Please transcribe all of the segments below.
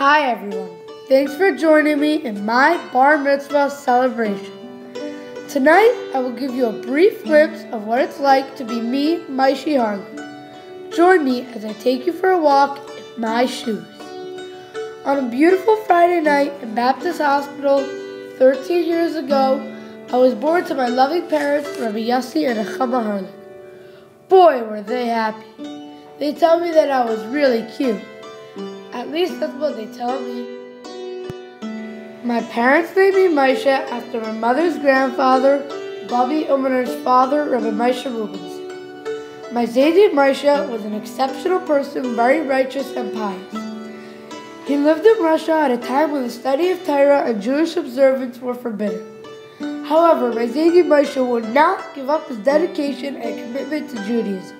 Hi everyone, thanks for joining me in my Bar Mitzvah celebration. Tonight I will give you a brief glimpse of what it's like to be me, Moishy Harlig. Join me as I take you for a walk in my shoes. On a beautiful Friday night in Baptist Hospital 13 years ago, I was born to my loving parents, Rabbi Yossi and Moishy Harlig. Boy, were they happy. They tell me that I was really cute. At least that's what they tell me. My parents named me Moshe after my mother's grandfather, Bobby Umaner's father, Rabbi Moshe Rubinstein. My Zaydi Moshe was an exceptional person, very righteous and pious. He lived in Russia at a time when the study of Torah and Jewish observance were forbidden. However, my Zaydi Moshe would not give up his dedication and commitment to Judaism.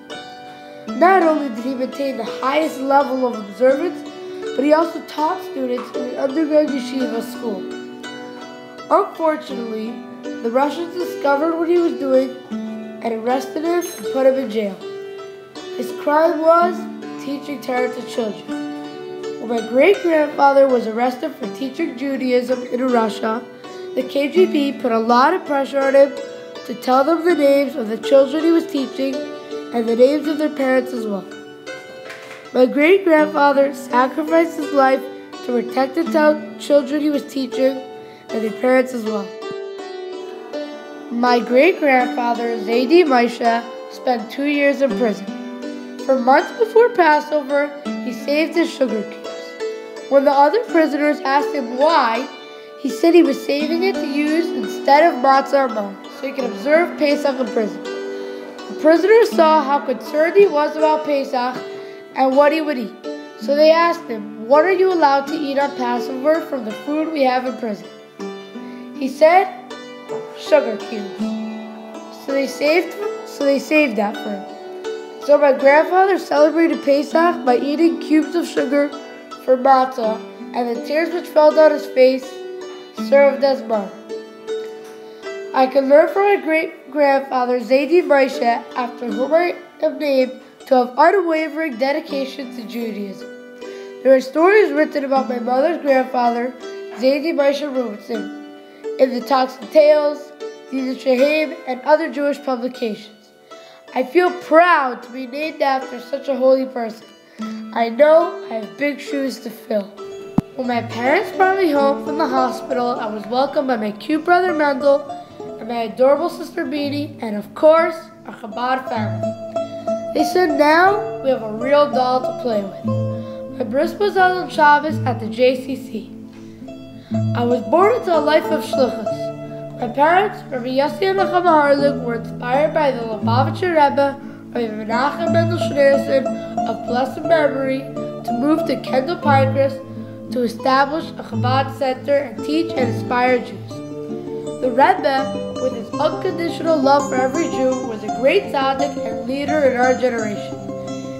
Not only did he maintain the highest level of observance, but he also taught students in the undergrad yeshiva school. Unfortunately, the Russians discovered what he was doing and arrested him and put him in jail. His crime was teaching Torah to children. When my great-grandfather was arrested for teaching Judaism in Russia, the KGB put a lot of pressure on him to tell them the names of the children he was teaching and the names of their parents as well. My great-grandfather sacrificed his life to protect the children he was teaching and their parents as well. My great-grandfather, Zaydi Moshe, spent 2 years in prison. For months before Passover, he saved his sugar cubes. When the other prisoners asked him why, he said he was saving it to use instead of matzah or man, so he could observe Pesach in prison. The prisoners saw how concerned he was about Pesach and what he would eat. So they asked him, "What are you allowed to eat on Passover from the food we have in prison?" He said, "Sugar cubes." So they saved that for him. So my grandfather celebrated Pesach by eating cubes of sugar for matzah, and the tears which fell down his face served as manna. I can learn from my great-grandfather Zaydi Moshe, after whom I am named, to have unwavering dedication to Judaism. There are stories written about my mother's grandfather, Zaydi Moshe Rubinstein, in the Talks and Tales, Dida Shehem, and other Jewish publications. I feel proud to be named after such a holy person. I know I have big shoes to fill. When my parents brought me home from the hospital, I was welcomed by my cute brother Mendel and my adorable sister Beanie, and of course, our Chabad family. They said now we have a real doll to play with. My bris was on Shabbos at the JCC. I was born into a life of shluchus. My parents, Rabbi Yossi and Moishy Harlig, were inspired by the Lubavitcher Rebbe, Rabbi Menachem Mendel Schneerson of blessed memory, to move to Kendall Pinecrest to establish a Chabad center and teach and inspire Jews. The Rebbe, with his unconditional love for every Jew, was a great tzaddik and leader in our generation.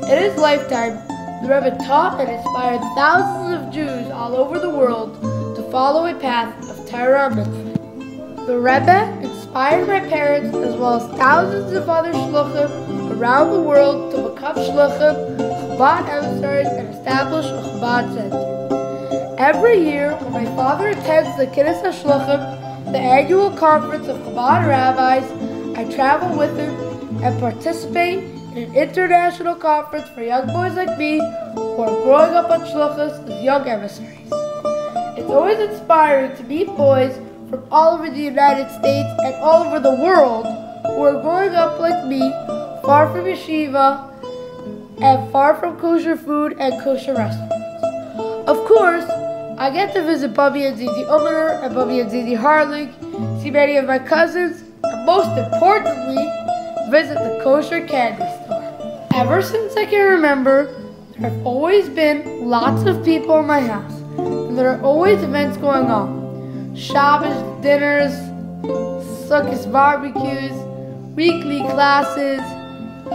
In his lifetime, the Rebbe taught and inspired thousands of Jews all over the world to follow a path of Torah and Mitzvah. The Rebbe inspired my parents as well as thousands of other shluchim around the world to become shluchim, Chabad emissaries, and establish a Chabad center. Every year, when my father attends the Kiddush HaShluchim, the annual conference of Chabad rabbis, I travel with him and participate in an international conference for young boys like me who are growing up on shluchos as young emissaries. It's always inspiring to meet boys from all over the United States and all over the world who are growing up like me, far from yeshiva and far from kosher food and kosher restaurants. Of course, I get to visit Bobby and Zaydi Umaner and Bobby and Zaydi Harlig, see many of my cousins, and most importantly, visit the kosher candy store. Ever since I can remember, there have always been lots of people in my house, and there are always events going on. Shabbos dinners, Sukkot barbecues, weekly classes,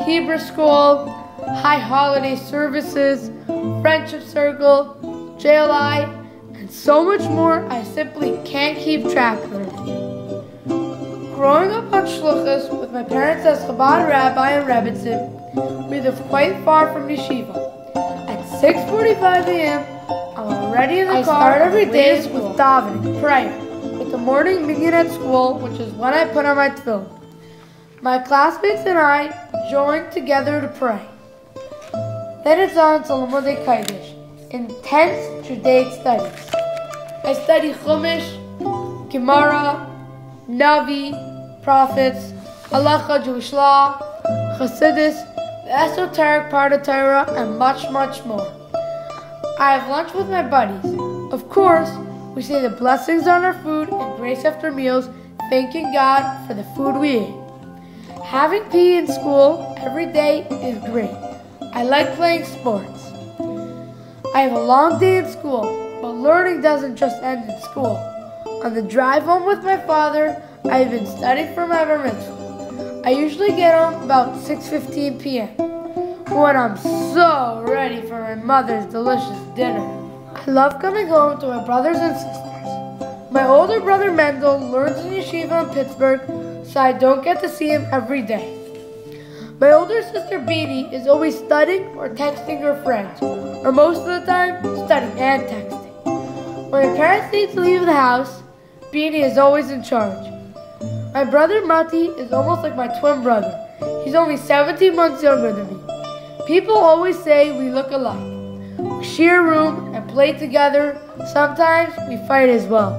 Hebrew school, high holiday services, friendship circle, JLI, and so much more I simply can't keep track of it. Growing up on shluchos with my parents as Chabad rabbi and rebbitzin, we live quite far from yeshiva. At 6:45 a.m., I'm already in the car. I start every day with davening, prayer, with the morning minyan at school, which is when I put on my tefillin. My classmates and I join together to pray. Then it's on to Limudei Kodesh, intense Judaic studies. I study Chumash, Gemara, Navi, prophets, Halacha, Jewish law, Chassidus, the esoteric part of Torah, and much, much more. I have lunch with my buddies. Of course, we say the blessings on our food and grace after meals, thanking God for the food we eat. Having PE in school every day is great. I like playing sports. I have a long day in school, but learning doesn't just end in school. On the drive home with my father, I have been studying for my bar mitzvah. I usually get home about 6:15 p.m. when I'm so ready for my mother's delicious dinner. I love coming home to my brothers and sisters. My older brother Mendel learns in yeshiva in Pittsburgh, so I don't get to see him every day. My older sister Beanie is always studying or texting her friends, or most of the time, studying and texting. When my parents need to leave the house, Beanie is always in charge. My brother Mati is almost like my twin brother. He's only 17 months younger than me. People always say we look alike. We share a room and play together. Sometimes we fight as well.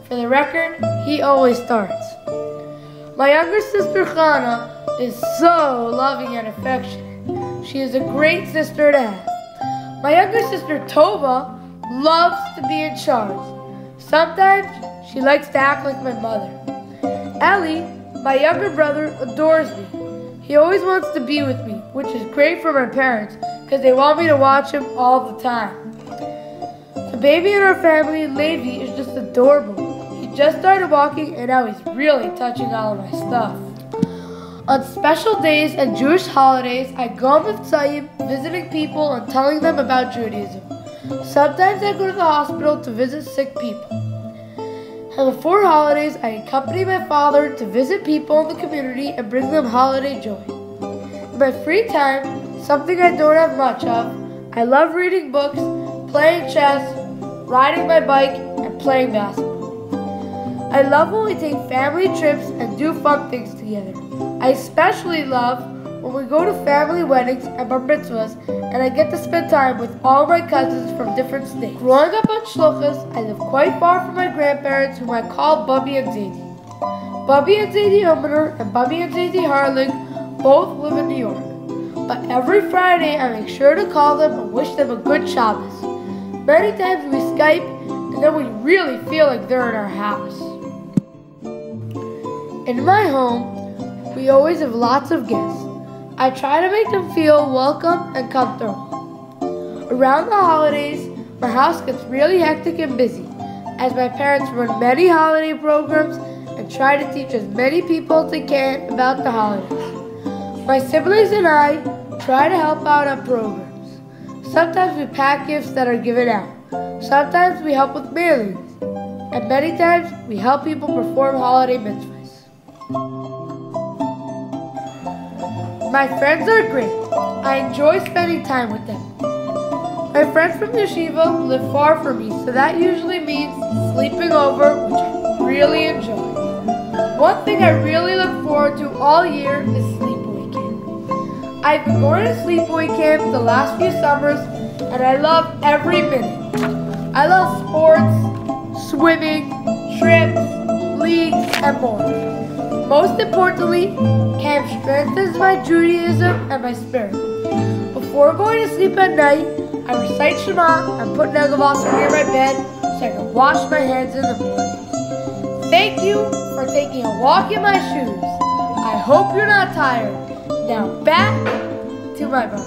For the record, he always starts. My younger sister Chana is so loving and affectionate. She is a great sister to have. My younger sister Tova loves to be in charge. Sometimes she likes to act like my mother. Ellie, my younger brother, adores me. He always wants to be with me, which is great for my parents because they want me to watch him all the time. The baby in our family, Levi, is just adorable. He just started walking and now he's really touching all of my stuff. On special days and Jewish holidays, I go on Mitzvah, visiting people and telling them about Judaism. Sometimes I go to the hospital to visit sick people. And before holidays, I accompany my father to visit people in the community and bring them holiday joy. In my free time, something I don't have much of, I love reading books, playing chess, riding my bike, and playing basketball. I love when we take family trips and do fun things together. I especially love when we go to family weddings and bar mitzvahs, and I get to spend time with all my cousins from different states. Growing up on Shluchas, I live quite far from my grandparents, whom I call Bubby and Zadie. Bubby and Zadie Omener and Bubby and Zadie Harlig both live in New York. But every Friday, I make sure to call them and wish them a good Shabbos. Many times we Skype, and then we really feel like they're in our house. In my home, we always have lots of guests. I try to make them feel welcome and comfortable. Around the holidays, my house gets really hectic and busy, as my parents run many holiday programs and try to teach as many people as they can about the holidays. My siblings and I try to help out on programs. Sometimes we pack gifts that are given out. Sometimes we help with mailings. And many times we help people perform holiday mitzvahs. My friends are great. I enjoy spending time with them. My friends from yeshiva live far from me, so that usually means sleeping over, which I really enjoy. One thing I really look forward to all year is sleepaway camp. I've been going to sleepaway camp the last few summers, and I love every minute. I love sports, swimming, trips, leagues, and more. Most importantly, camp strengthens my Judaism and my spirit. Before going to sleep at night, I recite Shema and put Negavasa near my bed so I can wash my hands in the morning. Thank you for taking a walk in my shoes. I hope you're not tired. Now back to my bar.